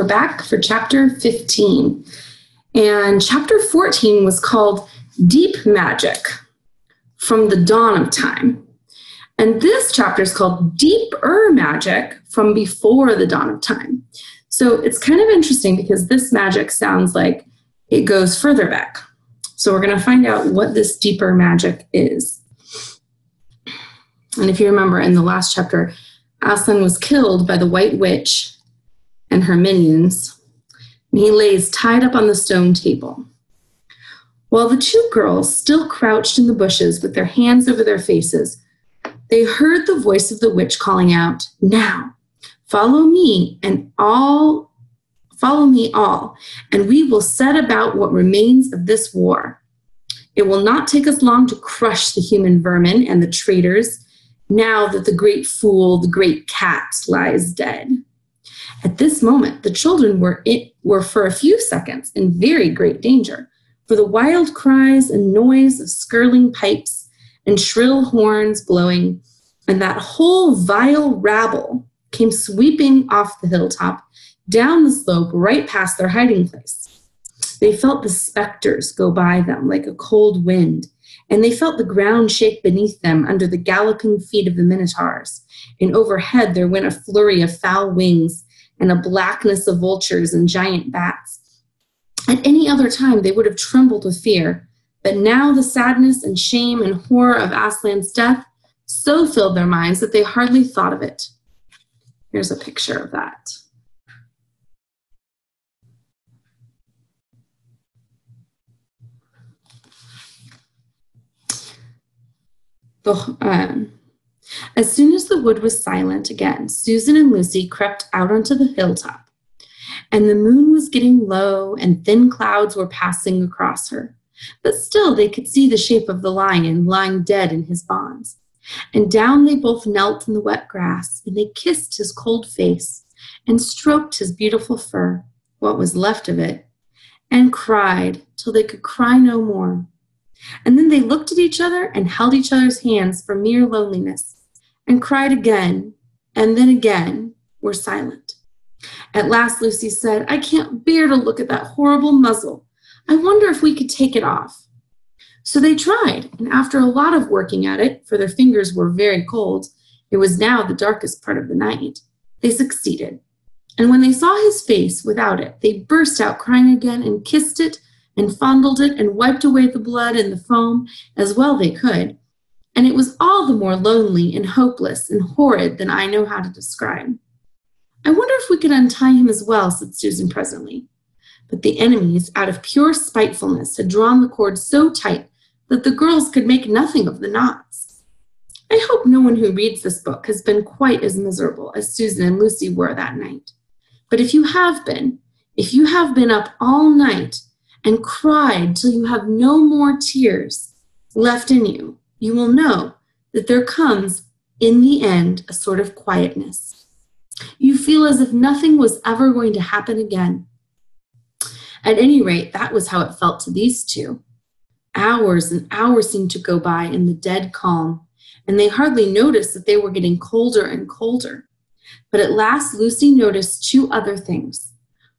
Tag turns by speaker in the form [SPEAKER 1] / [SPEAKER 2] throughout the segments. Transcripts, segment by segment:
[SPEAKER 1] we're back for chapter 15. And chapter 14 was called Deep Magic from the Dawn of Time. And this chapter is called Deeper Magic from Before the Dawn of Time. So it's kind of interesting because this magic sounds like it goes further back. So we're going to find out what this deeper magic is. And if you remember in the last chapter, Aslan was killed by the White Witch and her minions, and he lays tied up on the stone table. While the two girls still crouched in the bushes with their hands over their faces, they heard the voice of the witch calling out, "Now, follow me all, and we will set about what remains of this war. It will not take us long to crush the human vermin and the traitors, now that the great fool, the great cat, lies dead." At this moment, the children were for a few seconds in very great danger, for the wild cries and noise of skirling pipes and shrill horns blowing, and that whole vile rabble came sweeping off the hilltop, down the slope, right past their hiding place. They felt the specters go by them like a cold wind, and they felt the ground shake beneath them under the galloping feet of the minotaurs, and overhead there went a flurry of foul wings and a blackness of vultures and giant bats. At any other time, they would have trembled with fear, but now the sadness and shame and horror of Aslan's death so filled their minds that they hardly thought of it. Here's a picture of that. As soon as the wood was silent again, Susan and Lucy crept out onto the hilltop, and the moon was getting low and thin clouds were passing across her. But still they could see the shape of the lion lying dead in his bonds. And down they both knelt in the wet grass, and they kissed his cold face and stroked his beautiful fur, what was left of it, and cried till they could cry no more. And then they looked at each other and held each other's hands for mere loneliness, and cried again, and then again were silent. At last Lucy said, "I can't bear to look at that horrible muzzle. I wonder if we could take it off." So they tried, and after a lot of working at it, for their fingers were very cold, it was now the darkest part of the night, they succeeded. And when they saw his face without it, they burst out crying again and kissed it and fondled it and wiped away the blood and the foam as well they could. And it was all the more lonely and hopeless and horrid than I know how to describe. "I wonder if we could untie him as well," said Susan presently. But the enemies, out of pure spitefulness, had drawn the cord so tight that the girls could make nothing of the knots. I hope no one who reads this book has been quite as miserable as Susan and Lucy were that night. But if you have been up all night and cried till you have no more tears left in you, you will know that there comes, in the end, a sort of quietness. You feel as if nothing was ever going to happen again. At any rate, that was how it felt to these two. Hours and hours seemed to go by in the dead calm, and they hardly noticed that they were getting colder and colder. But at last Lucy noticed two other things.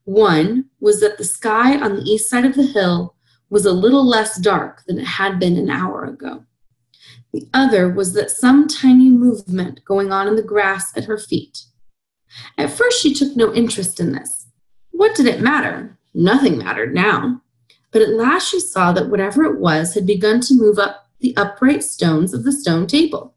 [SPEAKER 1] One was that the sky on the east side of the hill was a little less dark than it had been an hour ago. The other was that some tiny movement going on in the grass at her feet. At first she took no interest in this. What did it matter? Nothing mattered now. But at last she saw that whatever it was had begun to move up the upright stones of the stone table.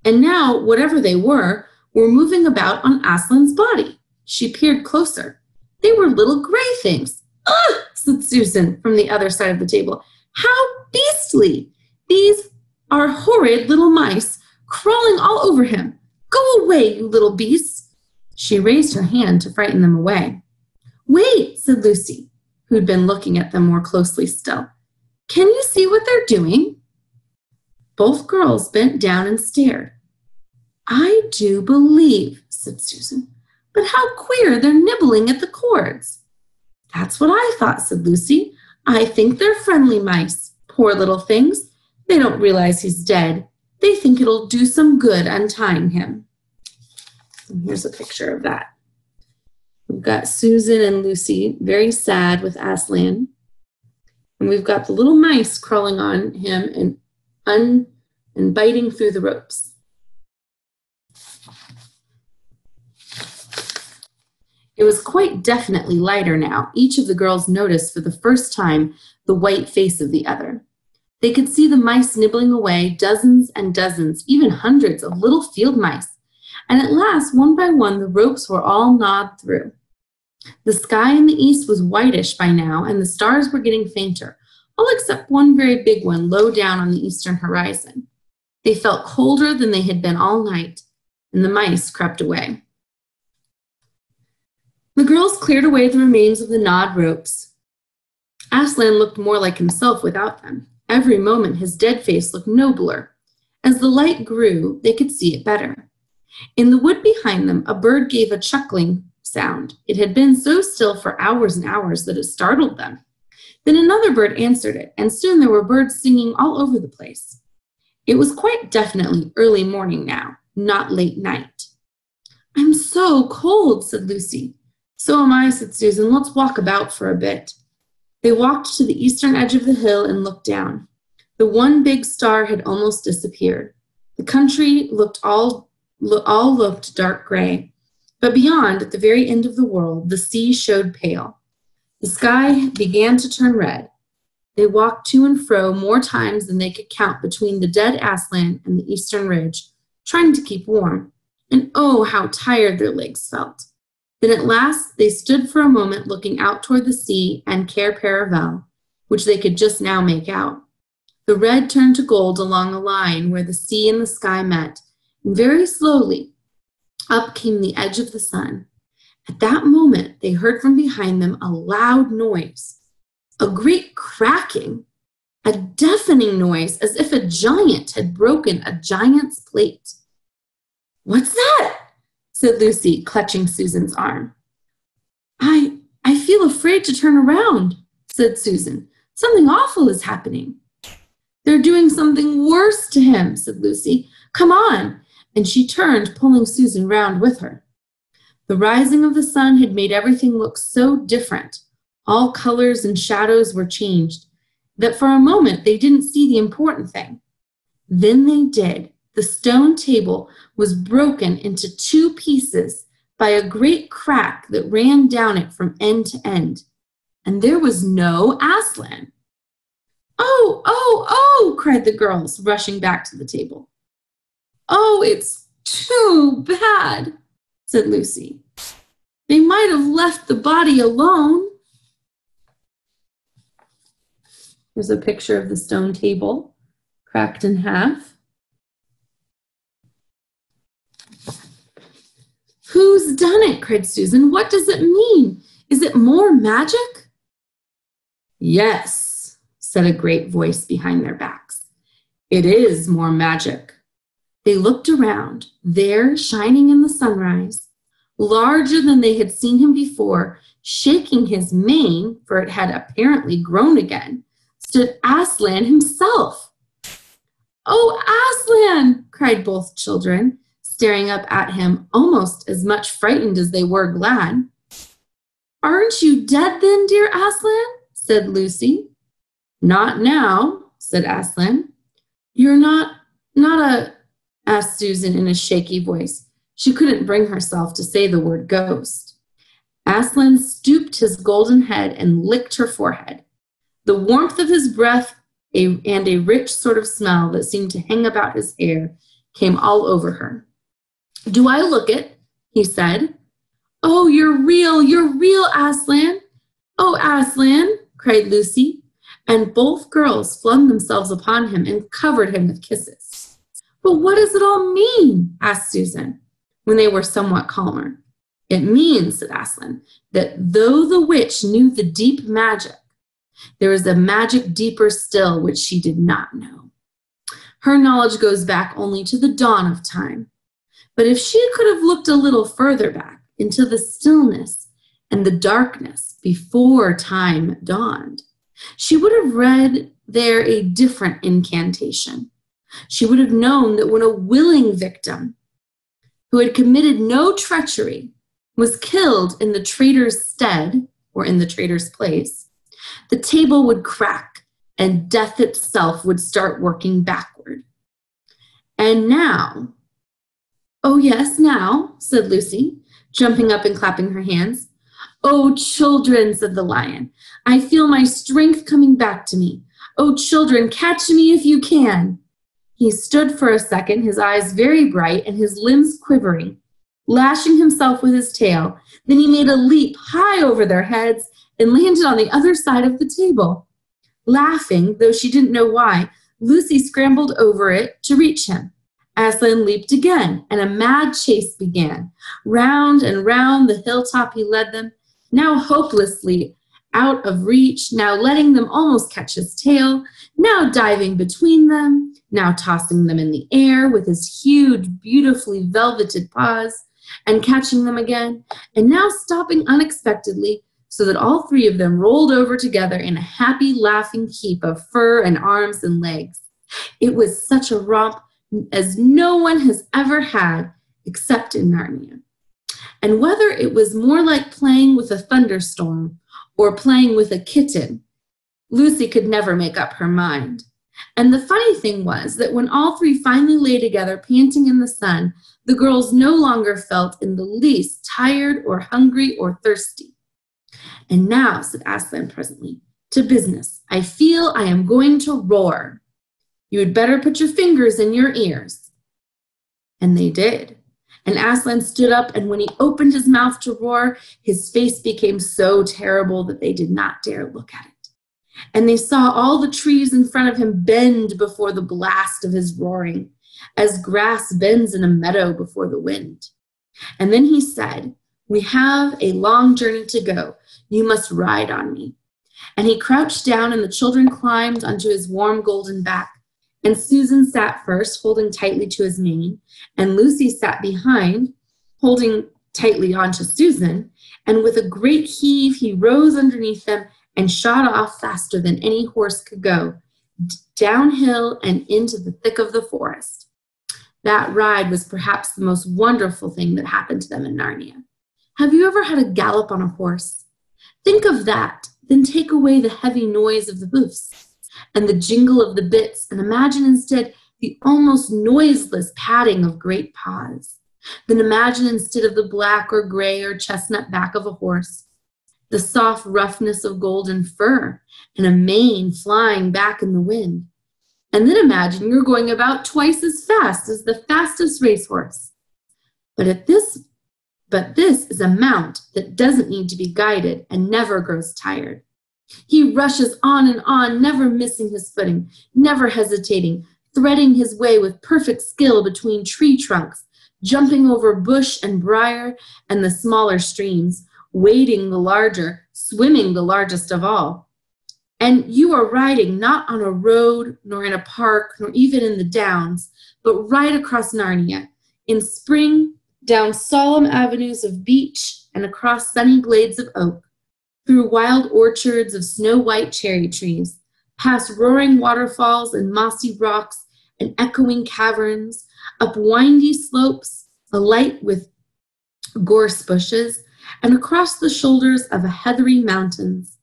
[SPEAKER 1] And now, whatever they were moving about on Aslan's body. She peered closer. They were little gray things. "Ugh!" said Susan from the other side of the table. "How beastly! These are horrid little mice crawling all over him. Go away, you little beasts." She raised her hand to frighten them away. "Wait," said Lucy, who'd been looking at them more closely still. "Can you see what they're doing?" Both girls bent down and stared. "I do believe," said Susan, "but how queer they're nibbling at the cords." "That's what I thought," said Lucy. "I think they're friendly mice. Poor little things. They don't realize he's dead. They think it'll do some good untying him." And here's a picture of that. We've got Susan and Lucy very sad with Aslan. And we've got the little mice crawling on him and biting through the ropes. It was quite definitely lighter now. Each of the girls noticed for the first time the white face of the other. They could see the mice nibbling away, dozens and dozens, even hundreds of little field mice. And at last, one by one, the ropes were all gnawed through. The sky in the east was whitish by now, and the stars were getting fainter, all except one very big one low down on the eastern horizon. They felt colder than they had been all night, and the mice crept away. The girls cleared away the remains of the gnawed ropes. Aslan looked more like himself without them. Every moment his dead face looked nobler. As the light grew, they could see it better. In the wood behind them, a bird gave a chuckling sound. It had been so still for hours and hours that it startled them. Then another bird answered it, and soon there were birds singing all over the place. It was quite definitely early morning now, not late night. "I'm so cold," said Lucy. "So am I," said Susan. "Let's walk about for a bit." They walked to the eastern edge of the hill and looked down. The one big star had almost disappeared. The country all looked dark gray. But beyond, at the very end of the world, the sea showed pale. The sky began to turn red. They walked to and fro more times than they could count between the dead Aslan and the eastern ridge, trying to keep warm. And oh, how tired their legs felt. Then at last they stood for a moment looking out toward the sea and Cair Paravel, which they could just now make out. The red turned to gold along a line where the sea and the sky met, and very slowly up came the edge of the sun. At that moment they heard from behind them a loud noise, a great cracking, a deafening noise as if a giant had broken a giant's plate. "What's that?" said Lucy, clutching Susan's arm. I feel afraid to turn around," said Susan. "Something awful is happening." "They're doing something worse to him," said Lucy. "Come on." And she turned, pulling Susan round with her. The rising of the sun had made everything look so different. All colors and shadows were changed, that for a moment they didn't see the important thing. Then they did. The stone table was broken into two pieces by a great crack that ran down it from end to end. And there was no Aslan. "Oh, oh, oh," cried the girls, rushing back to the table. "Oh, it's too bad," said Lucy. "They might have left the body alone." There's a picture of the stone table, cracked in half. "Who's done it?" cried Susan. "What does it mean? Is it more magic?" "Yes," said a great voice behind their backs. "It is more magic." They looked around. There, shining in the sunrise, larger than they had seen him before, shaking his mane, for it had apparently grown again, stood Aslan himself. "Oh, Aslan!" cried both children, staring up at him, almost as much frightened as they were glad. "Aren't you dead then, dear Aslan?" said Lucy. "Not now," said Aslan. "You're not asked Susan in a shaky voice. She couldn't bring herself to say the word ghost. Aslan stooped his golden head and licked her forehead. The warmth of his breath and a rich sort of smell that seemed to hang about his hair came all over her. "Do I look it?" he said. "Oh, you're real, Aslan." "Oh, Aslan," cried Lucy, and both girls flung themselves upon him and covered him with kisses. "But what does it all mean?" asked Susan, when they were somewhat calmer. "It means," said Aslan, "that though the witch knew the deep magic, there is a magic deeper still which she did not know. Her knowledge goes back only to the dawn of time. But if she could have looked a little further back into the stillness and the darkness before time dawned, she would have read there a different incantation. She would have known that when a willing victim who had committed no treachery was killed in the traitor's stead, or in the traitor's place, the table would crack and death itself would start working backward. And now, oh yes, now, said Lucy, jumping up and clapping her hands. Oh, children, said the lion, I feel my strength coming back to me. Oh, children, catch me if you can. He stood for a second, his eyes very bright and his limbs quivering, lashing himself with his tail. Then he made a leap high over their heads and landed on the other side of the table. Laughing, though she didn't know why, Lucy scrambled over it to reach him. Aslan leaped again, and a mad chase began. Round and round the hilltop he led them, now hopelessly out of reach, now letting them almost catch his tail, now diving between them, now tossing them in the air with his huge, beautifully velveted paws, and catching them again, and now stopping unexpectedly, so that all three of them rolled over together in a happy, laughing heap of fur and arms and legs. It was such a romp as no one has ever had except in Narnia. And whether it was more like playing with a thunderstorm or playing with a kitten, Lucy could never make up her mind. And the funny thing was that when all three finally lay together panting in the sun, the girls no longer felt in the least tired or hungry or thirsty. And now, said Aslan presently, to business. I feel I am going to roar. You had better put your fingers in your ears. And they did. And Aslan stood up, and when he opened his mouth to roar, his face became so terrible that they did not dare look at it. And they saw all the trees in front of him bend before the blast of his roaring, as grass bends in a meadow before the wind. And then he said, we have a long journey to go. You must ride on me. And he crouched down, and the children climbed onto his warm golden back. And Susan sat first, holding tightly to his mane, and Lucy sat behind, holding tightly onto Susan, and with a great heave, he rose underneath them and shot off faster than any horse could go, downhill and into the thick of the forest. That ride was perhaps the most wonderful thing that happened to them in Narnia. Have you ever had a gallop on a horse? Think of that, then take away the heavy noise of the hoofs and the jingle of the bits, and imagine instead the almost noiseless padding of great paws. Then imagine instead of the black or gray or chestnut back of a horse, the soft roughness of golden fur and a mane flying back in the wind. And then imagine you're going about twice as fast as the fastest racehorse. But this is a mount that doesn't need to be guided and never grows tired. He rushes on and on, never missing his footing, never hesitating, threading his way with perfect skill between tree trunks, jumping over bush and briar and the smaller streams, wading the larger, swimming the largest of all. And you are riding not on a road, nor in a park, nor even in the downs, but right across Narnia, in spring, down solemn avenues of beech and across sunny glades of oak, through wild orchards of snow-white cherry trees, past roaring waterfalls and mossy rocks and echoing caverns, up windy slopes alight with gorse bushes, and across the shoulders of heathery mountains,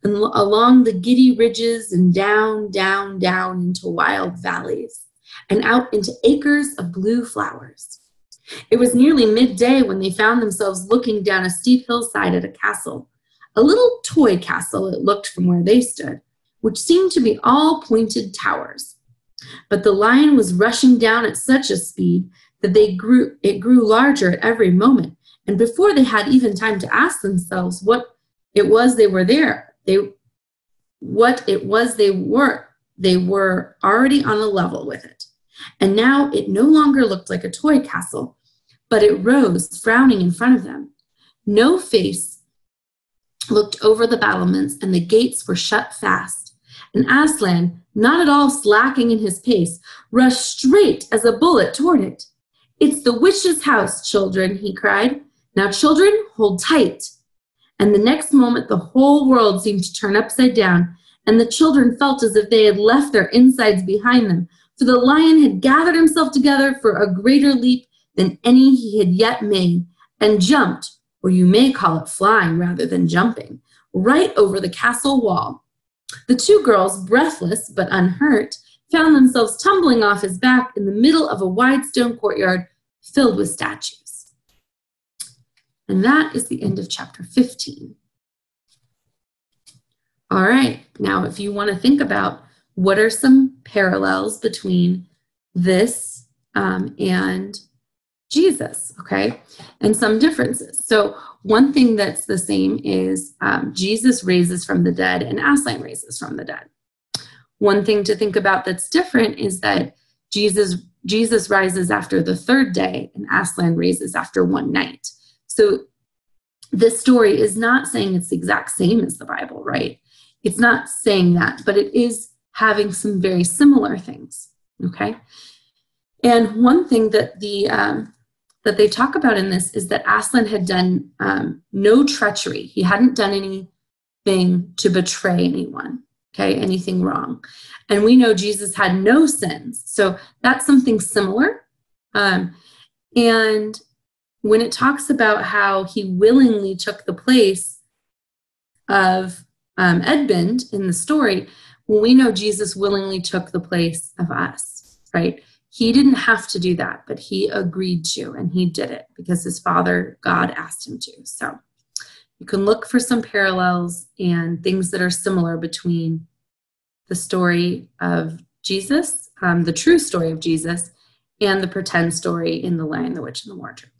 [SPEAKER 1] and along the giddy ridges and down, down, down into wild valleys, and out into acres of blue flowers. It was nearly midday when they found themselves looking down a steep hillside at a castle, a little toy castle it looked from where they stood, which seemed to be all pointed towers. But the lion was rushing down at such a speed that it grew larger at every moment, and before they had even time to ask themselves what it was they were, they were already on a level with it. And now it no longer looked like a toy castle, but it rose, frowning in front of them. No face looked over the battlements, and the gates were shut fast. And Aslan, not at all slacking in his pace, rushed straight as a bullet toward it. "It's the witch's house, children," he cried. "Now, children, hold tight." And the next moment, the whole world seemed to turn upside down, and the children felt as if they had left their insides behind them, for the lion had gathered himself together for a greater leap than any he had yet made, and jumped or you may call it flying rather than jumping, right over the castle wall. The two girls, breathless but unhurt, found themselves tumbling off his back in the middle of a wide stone courtyard filled with statues. And that is the end of chapter 15. All right, now if you want to think about what are some parallels between this and Jesus, okay, and some differences. So one thing that's the same is Jesus raises from the dead and Aslan raises from the dead. One thing to think about that's different is that Jesus rises after the third day and Aslan raises after one night. So this story is not saying it's the exact same as the Bible, right? It's not saying that, but it is having some very similar things, okay? And one thing that that they talk about in this is that Aslan had done no treachery. He hadn't done anything to betray anyone, okay, anything wrong. And we know Jesus had no sins. So that's something similar. And when it talks about how he willingly took the place of Edmund in the story, well, we know Jesus willingly took the place of us, right? He didn't have to do that, but he agreed to, and he did it because his Father, God, asked him to. So you can look for some parallels and things that are similar between the story of Jesus, the true story of Jesus, and the pretend story in The Lion, the Witch, and the Wardrobe.